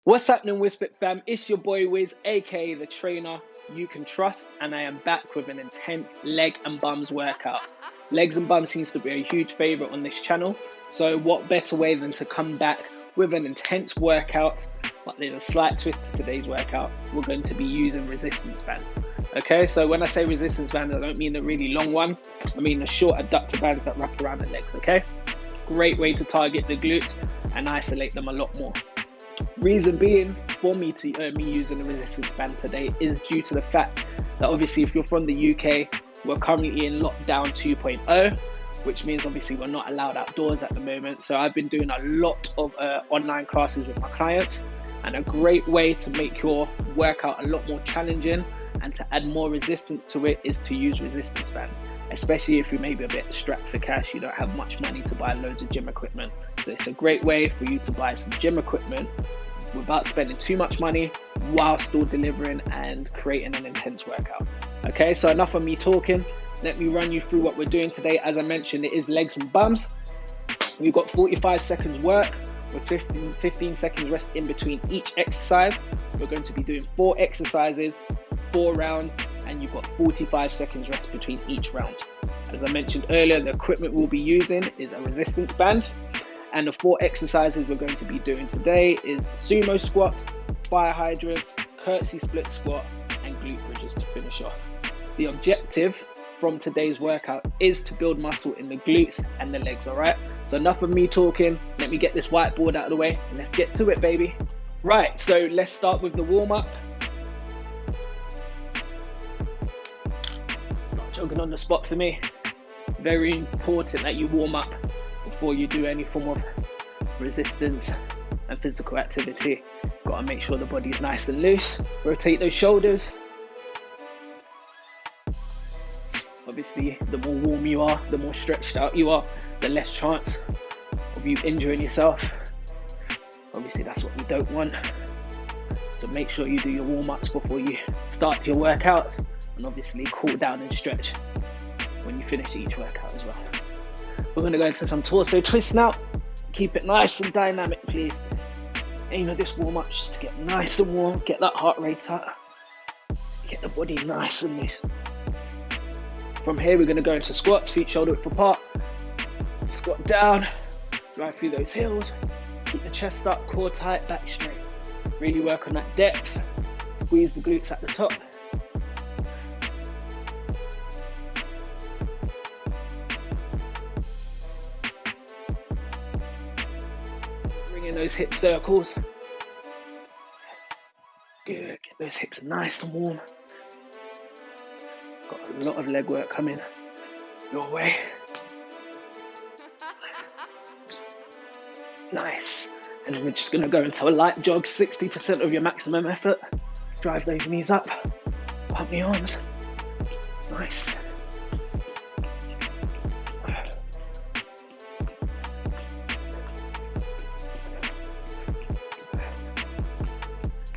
What's happening, Wiz Fits fam? It's your boy Wiz, aka the trainer you can trust, and I am back with an intense leg and bums workout. Legs and bums seems to be a huge favorite on this channel, so what better way than to come back with an intense workout, but there's a slight twist to today's workout. We're going to be using resistance bands. Okay, so when I say resistance bands, I don't mean the really long ones, I mean the short adductor bands that wrap around the legs, okay? Great way to target the glutes and isolate them a lot more. Reason being for me using a resistance band today is due to the fact that obviously if you're from the UK, we're currently in lockdown 2.0, which means obviously we're not allowed outdoors at the moment. So I've been doing a lot of online classes with my clients, and a great way to make your workout a lot more challenging and to add more resistance to it is to use resistance bands, especially if you may be a bit strapped for cash, you don't have much money to buy loads of gym equipment. So it's a great way for you to buy some gym equipment without spending too much money while still delivering and creating an intense workout. Okay, so enough of me talking. Let me run you through what we're doing today. As I mentioned, it is legs and bums. We've got 45 seconds work with 15 seconds rest in between each exercise. We're going to be doing 4 exercises, 4 rounds, and you've got 45 seconds rest between each round. As I mentioned earlier, the equipment we'll be using is a resistance band. And the 4 exercises we're going to be doing today is sumo squat, fire hydrants, curtsy split squat, and glute bridges to finish off. The objective from today's workout is to build muscle in the glutes and the legs, all right? So enough of me talking. Let me get this whiteboard out of the way and let's get to it, baby. Right, so let's start with the warm-up. Not jogging on the spot for me. Very important that you warm up before you do any form of resistance and physical activity. Gotta make sure the body's nice and loose. Rotate those shoulders. Obviously, the more warm you are, the more stretched out you are, the less chance of you injuring yourself. Obviously, that's what we don't want. So make sure you do your warm-ups before you start your workouts, and obviously cool down and stretch when you finish each workout as well. We're going to go into some torso twists now. Keep it nice and dynamic, please. Aim at this warm-up just to get nice and warm, get that heart rate up, get the body nice and loose. From here, we're going to go into squats, feet shoulder width apart. Squat down, drive through those heels, keep the chest up, core tight, back straight. Really work on that depth, squeeze the glutes at the top. Those hip circles. Good, get those hips nice and warm. Got a lot of leg work coming your way. Nice. And then we're just gonna go into a light jog, 60% of your maximum effort. Drive those knees up, pump the arms. Nice.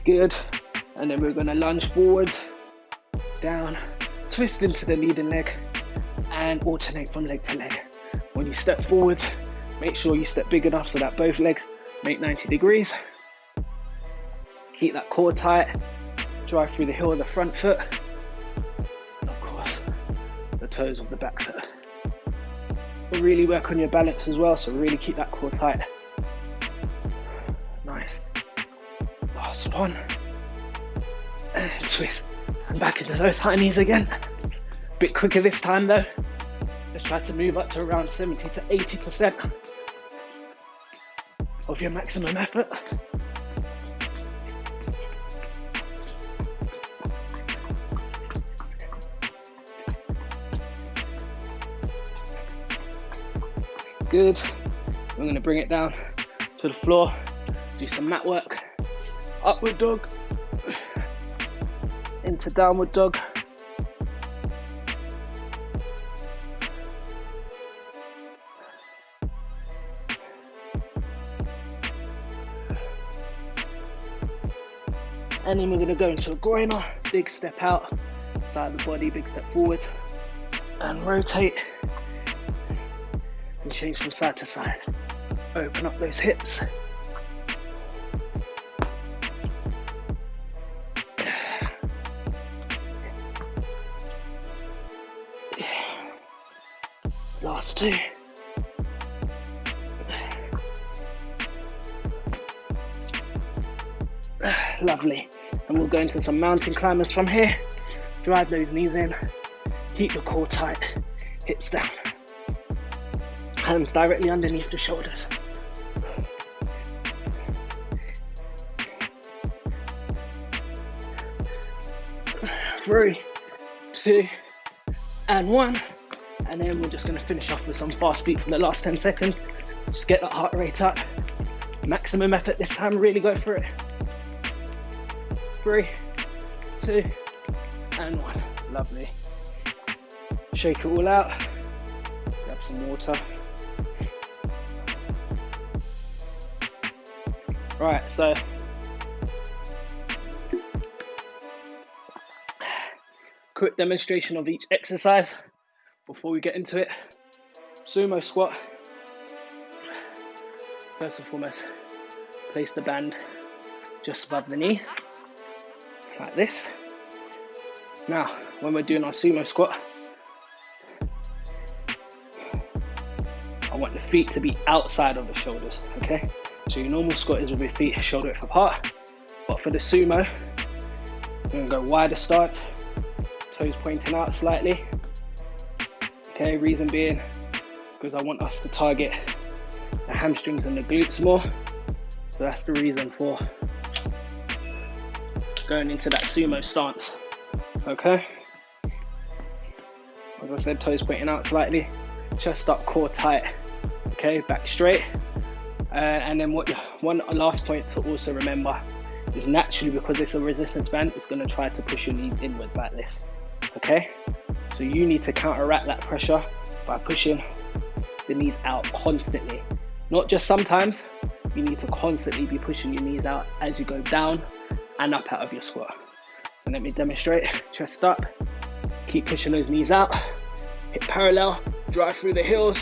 Good, and then we're going to lunge forwards, down, twist into the leading leg, and alternate from leg to leg. When you step forward, make sure you step big enough so that both legs make 90 degrees. Keep that core tight, drive through the heel of the front foot, and of course, the toes of the back foot. But really work on your balance as well, so really keep that core tight. Nice. Last one, and twist, and back into those high knees again. Bit quicker this time though. Let's try to move up to around 70 to 80% of your maximum effort. Good. We're going to bring it down to the floor, do some mat work. Upward dog, into downward dog. And then we're going to go into a groiner, big step out, side of the body, big step forward, and rotate, and change from side to side. Open up those hips. 2. Lovely. And we'll go into some mountain climbers from here. Drive those knees in. Keep your core tight. Hips down. Hands directly underneath the shoulders. 3, 2, and 1. And then we're just going to finish off with some fast feet for the last 10 seconds. Just get that heart rate up. Maximum effort this time, really go for it. 3, 2, and 1. Lovely. Shake it all out. Grab some water. Right, so quick demonstration of each exercise before we get into it. Sumo squat. First and foremost, place the band just above the knee, like this. Now, when we're doing our sumo squat, I want the feet to be outside of the shoulders, okay? So your normal squat is with your feet shoulder width apart, but for the sumo, we're gonna go wider start, toes pointing out slightly. Okay, reason being, because I want us to target the hamstrings and the glutes more. So that's the reason for going into that sumo stance, okay? As I said, toes pointing out slightly, chest up, core tight, okay, back straight. And then one last point to also remember is naturally, because it's a resistance band, it's going to try to push your knees inwards like this, okay? So you need to counteract that pressure by pushing the knees out constantly. Not just sometimes, you need to constantly be pushing your knees out as you go down and up out of your squat. So let me demonstrate. Chest up, keep pushing those knees out, hip parallel, drive through the heels,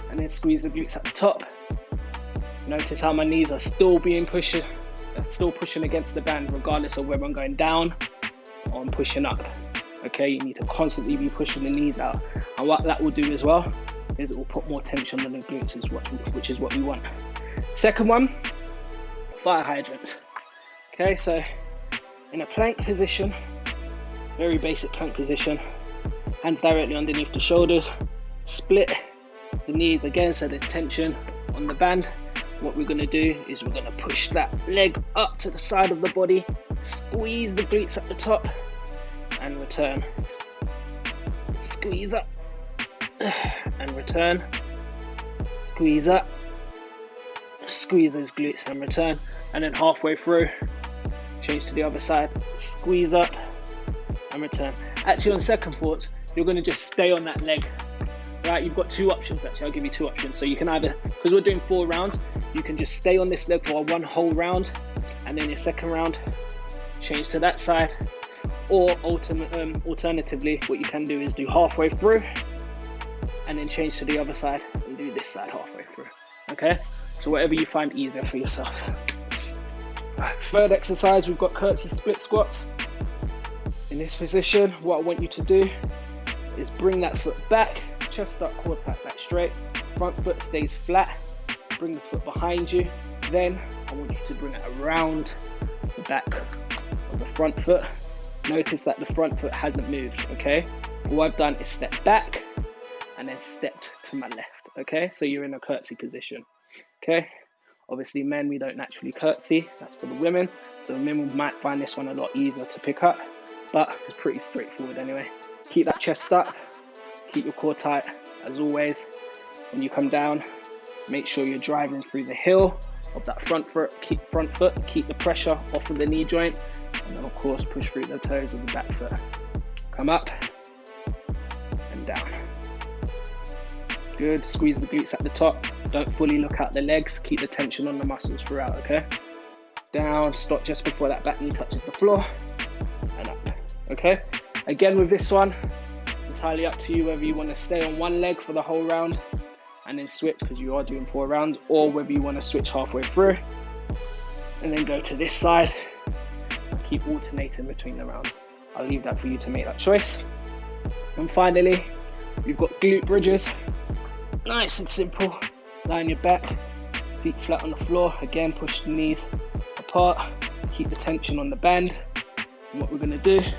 and then squeeze the glutes at the top. Notice how my knees are still pushing against the band, regardless of whether I'm going down or I'm pushing up. Okay, you need to constantly be pushing the knees out. And what that will do as well is it will put more tension on the glutes, which is what we want. Second one, fire hydrants. Okay, so in a plank position, very basic plank position, hands directly underneath the shoulders, split the knees again so there's tension on the band. What we're going to do is we're going to push that leg up to the side of the body, squeeze the glutes at the top, and return. Squeeze up, and return. Squeeze up, squeeze those glutes and return. And then halfway through, change to the other side, squeeze up, and return. Actually, on second thoughts, you're going to just stay on that leg. Right, you've got 2 options actually. I'll give you 2 options. So you can either, because we're doing 4 rounds, you can just stay on this leg for 1 whole round, and then your second round, change to that side. Or alternatively, what you can do is do halfway through, and then change to the other side and do this side halfway through. Okay, so whatever you find easier for yourself. Right, third exercise, we've got curtsy split squats. In this position, what I want you to do is bring that foot back, chest up, core tight, back straight. Front foot stays flat. Bring the foot behind you. Then I want you to bring it around the back of the front foot. Notice that the front foot hasn't moved, okay? All I've done is step back and then stepped to my left, okay? So you're in a curtsy position, okay? Obviously, men, we don't naturally curtsy. That's for the women. So the women might find this one a lot easier to pick up, but it's pretty straightforward anyway. Keep that chest up. Keep your core tight, as always. When you come down, make sure you're driving through the heel of that front foot. Keep the pressure off of the knee joint, and then of course push through the toes of the back foot. Come up and down. Good. Squeeze the glutes at the top. Don't fully look out the legs. Keep the tension on the muscles throughout. Okay. Down. Stop just before that back knee touches the floor, and up. Okay. Again with this one, entirely up to you whether you want to stay on one leg for the whole round and then switch, because you are doing 4 rounds, or whether you want to switch halfway through and then go to this side and keep alternating between the rounds. I'll leave that for you to make that choice. And finally, we've got glute bridges. Nice and simple. Lie on your back, feet flat on the floor. Again, push the knees apart. Keep the tension on the band. And what we're going to do is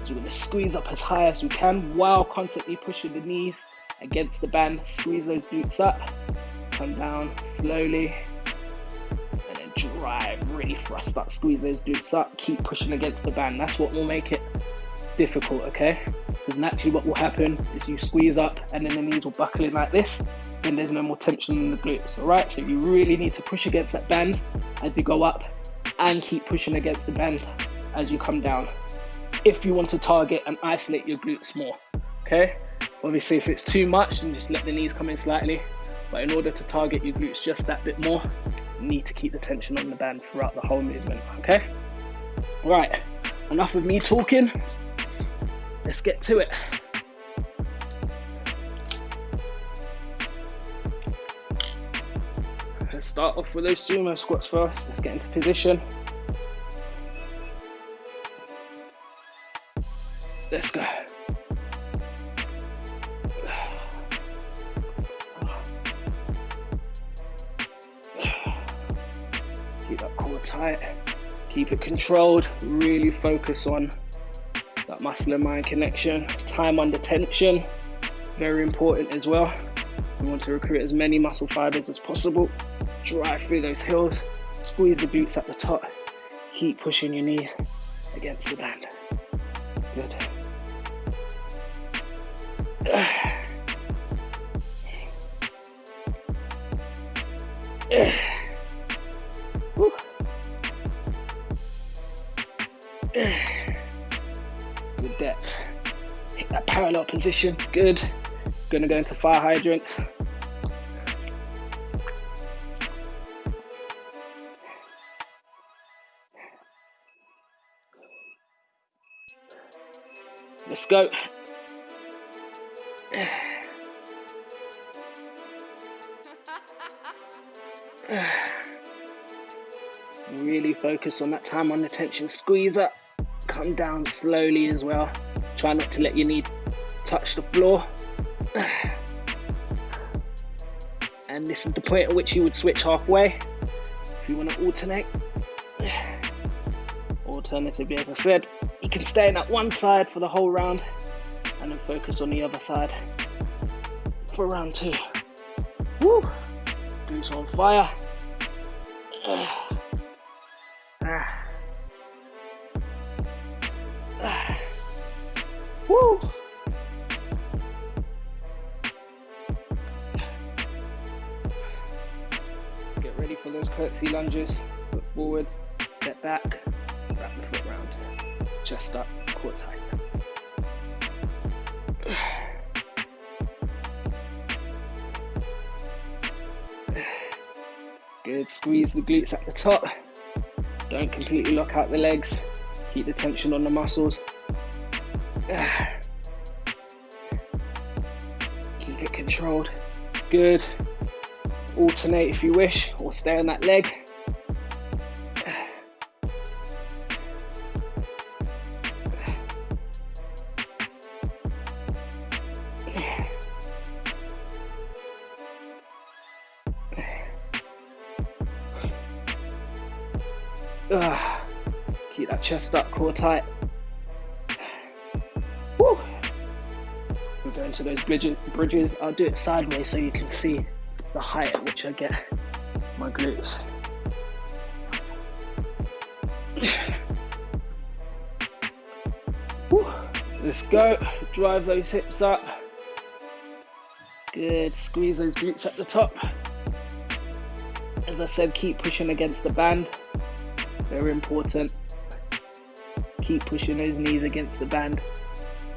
we're going to squeeze up as high as we can while constantly pushing the knees against the band. Squeeze those glutes up. Come down slowly. And then drive, really thrust up. Squeeze those glutes up. Keep pushing against the band. That's what will make it difficult, okay? Because naturally what will happen is you squeeze up and then the knees will buckle in like this, then there's no more tension in the glutes, all right? So you really need to push against that band as you go up and keep pushing against the band as you come down, if you want to target and isolate your glutes more, okay? Obviously, if it's too much, then just let the knees come in slightly, but in order to target your glutes just that bit more, you need to keep the tension on the band throughout the whole movement, okay? Right, enough of me talking. Let's get to it. Let's start off with those sumo squats first. Let's get into position. Let's go. Keep that core tight. Keep it controlled. Really focus on that muscle and mind connection. Time under tension, very important as well. We want to recruit as many muscle fibers as possible. Drive through those heels, squeeze the glutes at the top. Keep pushing your knees against the band. Good. Woo. Good depth. Hit that parallel position. Good. Gonna go into fire hydrants. Let's go. Really focus on that time under tension. Squeeze up. Come down slowly as well. Try not to let your knee touch the floor. And this is the point at which you would switch halfway if you want to alternate. Alternatively, as I said, you can stay in that one side for the whole round and then focus on the other side for round 2. Woo! Glutes on fire. Woo! Get ready for those curtsy lunges. Foot forwards, step back, wrap the foot round. Chest up, core tight. Good, squeeze the glutes at the top. Don't completely lock out the legs. Keep the tension on the muscles. Keep it controlled. Good. Alternate if you wish, or stay on that leg. Keep that chest up, core tight. Woo. We're going to those bridges. I'll do it sideways so you can see the height at which I get my glutes. Woo. Let's go. Drive those hips up. Good. Squeeze those glutes at the top. As I said, keep pushing against the band. Very important. Keep pushing those knees against the band.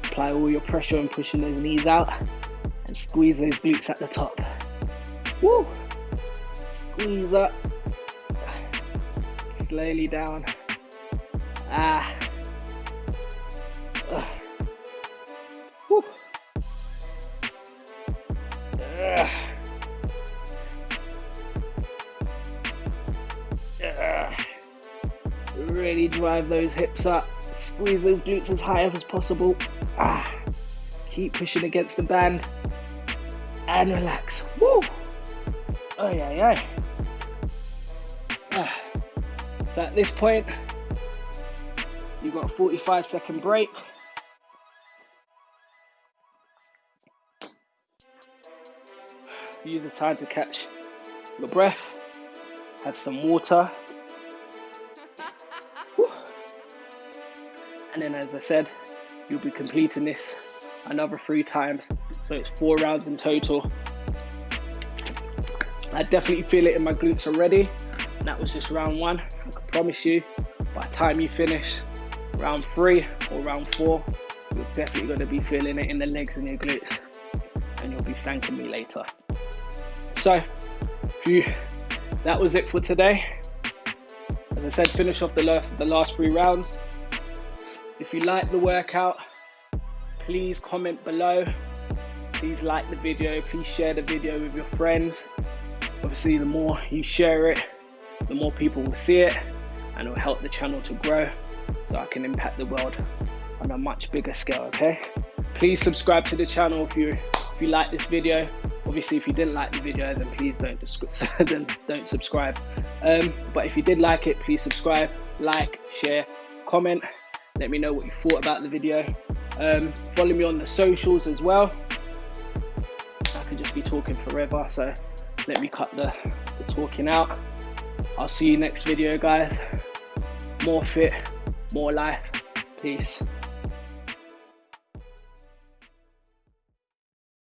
Apply all your pressure on pushing those knees out and squeeze those glutes at the top. Woo! Squeeze up. Slowly down. Woo! Really drive those hips up. Squeeze those glutes as high up as possible. Keep pushing against the band. and relax. Woo! Oh yeah. So at this point, you've got a 45-second break. Use the time to catch your breath, have some water. Woo. And then, as I said, you'll be completing this another 3 times. So it's 4 rounds in total. I definitely feel it in my glutes already. That was just round 1. I can promise you, by the time you finish round 3 or round 4, you're definitely going to be feeling it in the legs and your glutes. And you'll be thanking me later. So, that was it for today. As I said, finish off the last 3 rounds. If you like the workout, please comment below. Please like the video. Please share the video with your friends. Obviously, the more you share it, the more people will see it, and it will help the channel to grow so I can impact the world on a much bigger scale, okay? Please subscribe to the channel if you like this video. Obviously, if you didn't like the video, then please don't subscribe. But if you did like it, please subscribe, like, share, comment. Let me know what you thought about the video. Follow me on the socials as well. I could just be talking forever, so let me cut the talking out. I'll see you next video, guys. More fit, more life. Peace.